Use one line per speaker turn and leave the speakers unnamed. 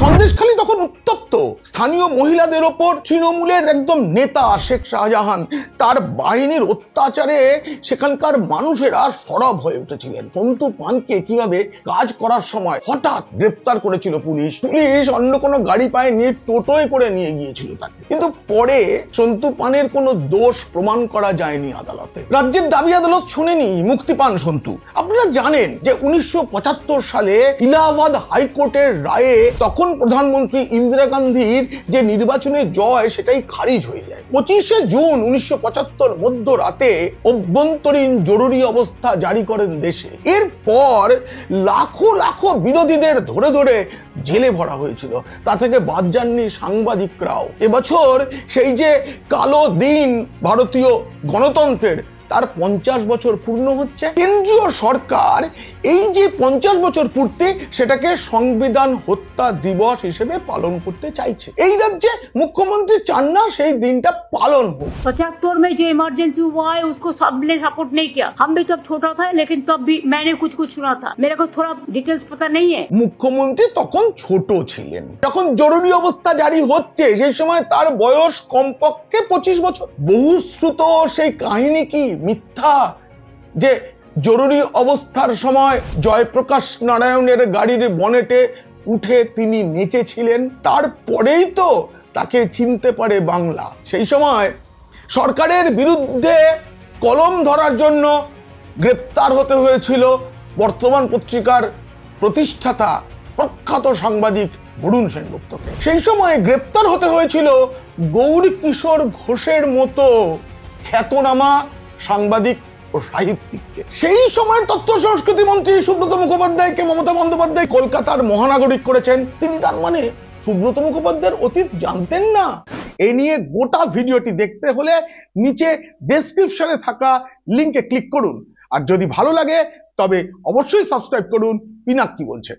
সন্দেশখালী তখন উত্তপ্ত। স্থানীয় মহিলাদের ওপর তৃণমূলের একদম নেতা শেখ শাহজাহান তার বাহিনীর অত্যাচারে সেখানকার মানুষেরা সরব হয়ে উঠেছিলেন। সন্তু পানকে কিভাবে কাজ করার সময় হঠাৎ গ্রেপ্তার করেছিল পুলিশ। অন্য কোনো গাড়ি পায়ে নিয়ে টোটোয় করে নিয়ে গিয়েছিল তাকে, কিন্তু পরে সন্তু পানের কোনো দোষ প্রমাণ করা যায়নি আদালতে। রাজ্যের দাবি আদালত শুনেনি, মুক্তি পান সন্তু। আপনারা জানেন যে 1975 সালে ইলাহাবাদ হাইকোর্টের রায়ে তখন প্রধানমন্ত্রী ইন্দিরা গান্ধীর যে নির্বাচনে জয় সেটাই খারিজ হয়ে যায়। 25শে জুন 1975 মধ্যরাতে অভ্যন্তরীণ জরুরি অবস্থা জারি করেন দেশে। এরপর লাখো লাখো বিরোধীদের ধরে ধরে জেলে ভরা হয়েছিল, তা থেকে বাদ যাননি সাংবাদিকরাও। এবছর সেই যে কালো দিন ভারতীয় গণতন্ত্রের, তার 50 বছর পূর্ণ হচ্ছে। কেন্দ্রীয় সরকার এই যে 50 বছর পূর্তি সেটাকে সংবিধান হত্যা দিবস হিসেবে পালন করতে চাইছে। এই রাজ্যে মুখ্যমন্ত্রী চান না সেই দিনটা পালন হোক।
75 में जो इमरजेंसी हुआ है उसको सबने सपोर्ट नहीं किया। हम भी तब छोटा था, लेकिन तब भी मैंने कुछ कुछ सुना था। मेरे को थोड़ा डिटेल्स पता नहीं है।
মুখ্যমন্ত্রী তখন ছোট ছিলেন, যখন জরুরি অবস্থা জারি হচ্ছে সেই সময় তার বয়স কমপক্ষে 25 বছর। বহুশ্রুত সেই কাহিনী কি মিথ্যা যে জরুরি অবস্থার সময় জয়প্রকাশ নারায়ণের গাড়ির বনেটে উঠে তিনি নেচেছিলেন? তারপরেই তো তাকে চিনতে পারে বাংলা। সেই সময় সরকারের বিরুদ্ধে কলম ধরার জন্য গ্রেপ্তার হতে হয়েছিল বর্তমান পত্রিকার প্রতিষ্ঠাতা প্রখ্যাত সাংবাদিক বরুণ সেনগুপ্তকে। সেই সময় গ্রেপ্তার হতে হয়েছিল গৌরী কিশোর ঘোষের মতো খ্যাতনামা সাংবাদিক ও সাহিত্যিককে। সেই সময় তথ্য সংস্কৃতি মন্ত্রী সুব্রত মুখোপাধ্যায়কে মমতা বন্দ্যোপাধ্যায় কলকাতার মহানাগরিক করেছেন। তিনি তার মানে সুব্রত মুখোপাধ্যায়ের অতীত জানতেন না? এই নিয়ে গোটা ভিডিওটি দেখতে হলে নিচে ডেসক্রিপশনে থাকা লিংকে ক্লিক করুন। আর যদি ভালো লাগে তবে অবশ্যই সাবস্ক্রাইব করুন পিনাক কি বলছে।